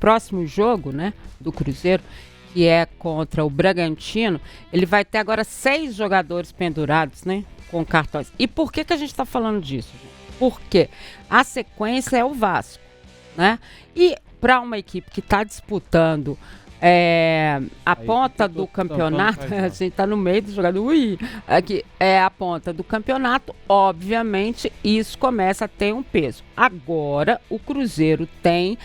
próximo jogo, né, do Cruzeiro, que é contra o Bragantino, ele vai ter agora 6 jogadores pendurados, né, com cartões. E por que a gente está falando disso, gente? Porque a sequência é o Vasco, né? E para uma equipe que está disputando a ponta do campeonato, a gente está no meio do jogador, aqui é a ponta do campeonato, obviamente isso começa a ter um peso. Agora o Cruzeiro tem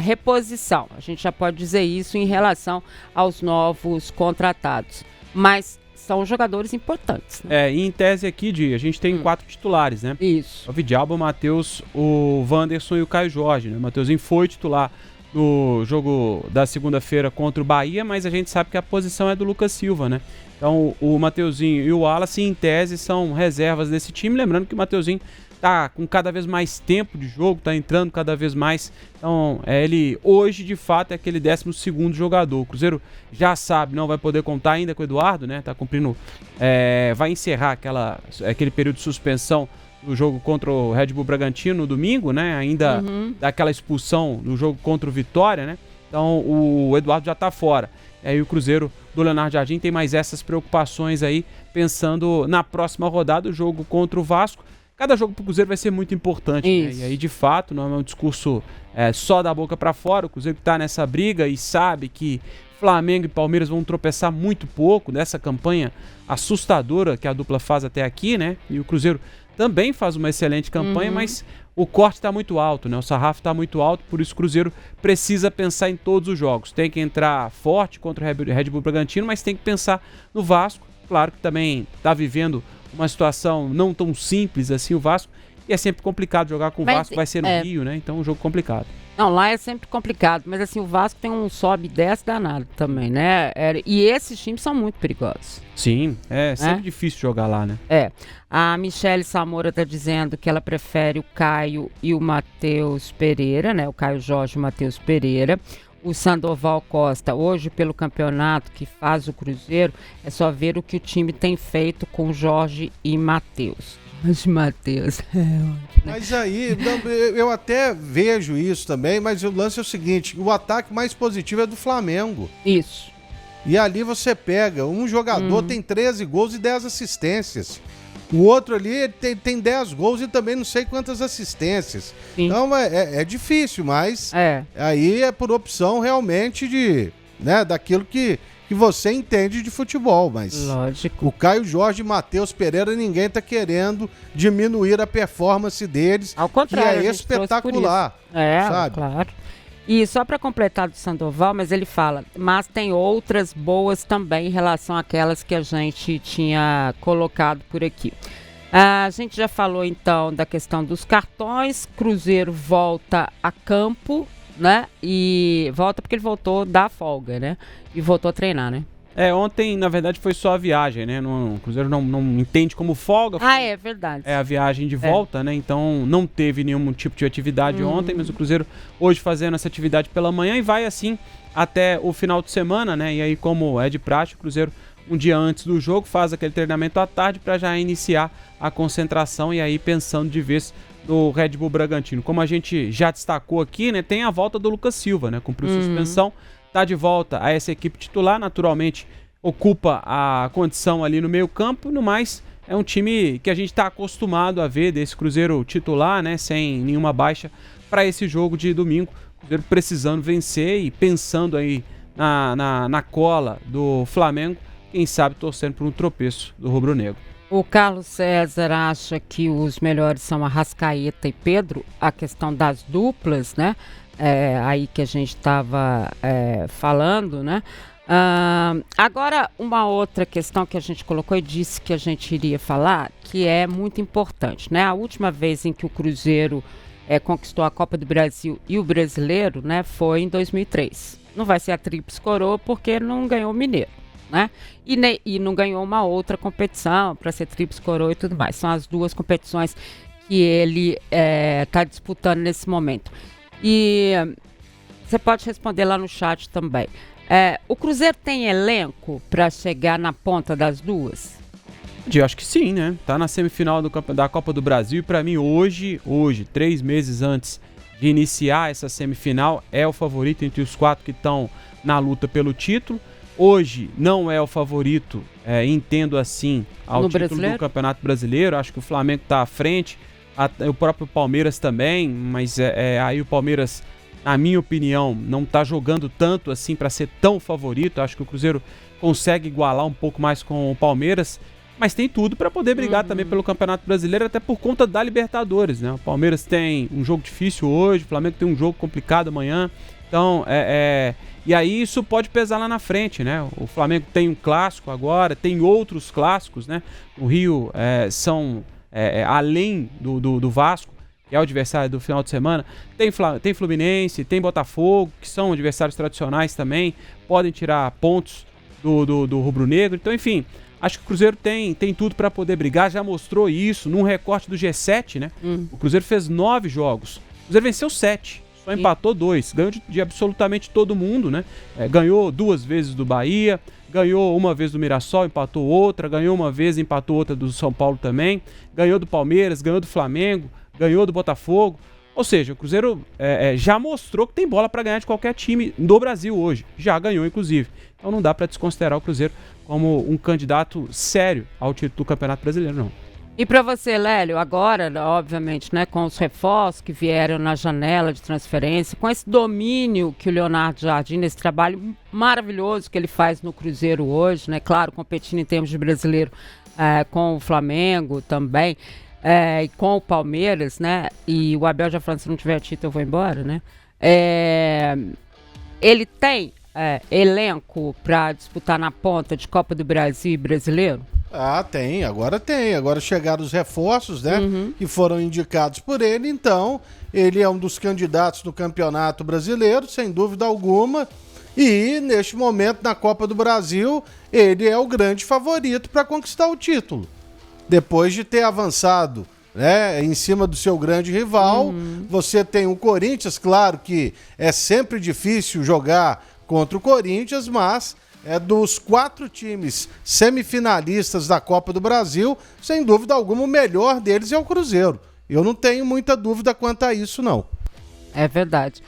reposição, a gente já pode dizer isso em relação aos novos contratados, mas são jogadores importantes, né? E em tese aqui, a gente tem 4 titulares, né? Isso. O Vidialba, o Matheus, o Wanderson e o Caio Jorge, né? O Matheusinho foi titular no jogo da segunda-feira contra o Bahia, mas a gente sabe que a posição é do Lucas Silva, né? Então o Matheusinho e o Wallace, em tese, são reservas desse time. Lembrando que o Matheusinho tá com cada vez mais tempo de jogo, tá entrando cada vez mais. Então, ele hoje, de fato, é aquele 12º jogador. O Cruzeiro já sabe, não vai poder contar ainda com o Eduardo, né? Tá cumprindo, vai encerrar aquele período de suspensão do jogo contra o Red Bull Bragantino no domingo, né? Ainda daquela expulsão do jogo contra o Vitória, né? Então, o Eduardo já tá fora. E aí o Cruzeiro do Leonardo Jardim tem mais essas preocupações aí, pensando na próxima rodada, o jogo contra o Vasco. Cada jogo pro Cruzeiro vai ser muito importante, né? E aí, de fato, não é um discurso só da boca para fora. O Cruzeiro que tá nessa briga e sabe que Flamengo e Palmeiras vão tropeçar muito pouco nessa campanha assustadora que a dupla faz até aqui, né? E o Cruzeiro também faz uma excelente campanha, mas o corte está muito alto, né? O sarrafo está muito alto, por isso o Cruzeiro precisa pensar em todos os jogos. Tem que entrar forte contra o Red Bull Bragantino, mas tem que pensar no Vasco. Claro que também está vivendo uma situação não tão simples assim o Vasco, e é sempre complicado jogar com o Vasco, vai ser no Rio, né? Então é um jogo complicado. Não, lá é sempre complicado, mas assim, o Vasco tem um sobe e desce danado também, né? E esses times são muito perigosos. Sim, é sempre difícil jogar lá, né? A Michele Samora tá dizendo que ela prefere o Caio e o Matheus Pereira, né? O Caio Jorge e o Matheus Pereira. O Sandoval Costa, hoje pelo campeonato que faz o Cruzeiro, é só ver o que o time tem feito com Jorge e Matheus. Matheus. Mas aí, eu até vejo isso também, mas o lance é o seguinte, o ataque mais positivo é do Flamengo. Isso. E ali você pega, um jogador tem 13 gols e 10 assistências. O outro ali tem 10 gols e também não sei quantas assistências. Sim. Então é difícil, mas aí é por opção realmente daquilo que você entende de futebol. Mas lógico. O Caio Jorge e Matheus Pereira, ninguém tá querendo diminuir a performance deles. Ao contrário, que é espetacular. Sabe? Claro. E só para completar do Sandoval, mas ele fala, mas tem outras boas também em relação àquelas que a gente tinha colocado por aqui. A gente já falou então da questão dos cartões, Cruzeiro volta a campo, né? E volta porque ele voltou da folga, né? E voltou a treinar, né? Ontem, na verdade, foi só a viagem, né? O Cruzeiro não entende como folga. É verdade. É a viagem de volta, né? Então, não teve nenhum tipo de atividade ontem, mas o Cruzeiro hoje fazendo essa atividade pela manhã e vai assim até o final de semana, né? E aí, como é de praxe, o Cruzeiro, um dia antes do jogo, faz aquele treinamento à tarde para já iniciar a concentração e aí pensando de vez no Red Bull Bragantino. Como a gente já destacou aqui, né? Tem a volta do Lucas Silva, né? Cumpriu suspensão. Tá de volta a essa equipe titular, naturalmente ocupa a condição ali no meio campo, no mais é um time que a gente está acostumado a ver desse Cruzeiro titular, né, sem nenhuma baixa para esse jogo de domingo, o Cruzeiro precisando vencer e pensando aí na cola do Flamengo, quem sabe torcendo por um tropeço do rubro-negro. O Carlos César acha que os melhores são Arrascaeta e Pedro, a questão das duplas, né? Aí que a gente estava falando, né? Agora, uma outra questão que a gente colocou e disse que a gente iria falar, que é muito importante, né? A última vez em que o Cruzeiro conquistou a Copa do Brasil e o Brasileiro, né, foi em 2003. Não vai ser a Tríplice Coroa porque não ganhou o Mineiro, né? E não ganhou uma outra competição para ser Tríplice Coroa e tudo mais. São as duas competições que ele está disputando nesse momento. E você pode responder lá no chat também. O Cruzeiro tem elenco para chegar na ponta das duas? Eu acho que sim, né? Tá na semifinal da Copa do Brasil e para mim hoje, 3 meses antes de iniciar essa semifinal, é o favorito entre os 4 que estão na luta pelo título. Hoje não é o favorito, entendo assim, ao título brasileiro? Do Campeonato Brasileiro. Acho que o Flamengo está à frente, o próprio Palmeiras também, mas aí o Palmeiras, na minha opinião, não está jogando tanto assim para ser tão favorito. Acho que o Cruzeiro consegue igualar um pouco mais com o Palmeiras, mas tem tudo para poder brigar também pelo Campeonato Brasileiro, até por conta da Libertadores, né? O Palmeiras tem um jogo difícil hoje, o Flamengo tem um jogo complicado amanhã, então e aí isso pode pesar lá na frente, né? O Flamengo tem um clássico agora, tem outros clássicos, né? O Rio são além do Vasco, que é o adversário do final de semana, tem Fluminense, tem Botafogo, que são adversários tradicionais também, podem tirar pontos do rubro-negro. Então, enfim, acho que o Cruzeiro tem tudo para poder brigar, já mostrou isso num recorte do G7, né? O Cruzeiro fez 9 jogos, o Cruzeiro venceu 7, só empatou 2, ganhou de absolutamente todo mundo, né? Ganhou 2 vezes do Bahia, ganhou uma vez do Mirassol, empatou outra, ganhou uma vez, empatou outra do São Paulo também, ganhou do Palmeiras, ganhou do Flamengo, ganhou do Botafogo. Ou seja, o Cruzeiro já mostrou que tem bola para ganhar de qualquer time do Brasil hoje. Já ganhou, inclusive. Então não dá para desconsiderar o Cruzeiro como um candidato sério ao título do Campeonato Brasileiro, não. E para você, Lélio, agora, obviamente, né, com os reforços que vieram na janela de transferência, com esse domínio que o Leonardo Jardim, esse trabalho maravilhoso que ele faz no Cruzeiro hoje, né, claro, competindo em termos de brasileiro com o Flamengo também, e com o Palmeiras, né, e o Abel já falando, se não tiver título eu vou embora, né, ele tem elenco para disputar na ponta de Copa do Brasil e Brasileiro? Tem, agora tem. Agora chegaram os reforços, né? Que foram indicados por ele, então ele é um dos candidatos do Campeonato Brasileiro, sem dúvida alguma. E neste momento, na Copa do Brasil, ele é o grande favorito para conquistar o título. Depois de ter avançado, né, em cima do seu grande rival, você tem o Corinthians, claro que é sempre difícil jogar contra o Corinthians, mas dos 4 times semifinalistas da Copa do Brasil, sem dúvida alguma, o melhor deles é o Cruzeiro. Eu não tenho muita dúvida quanto a isso, não. É verdade.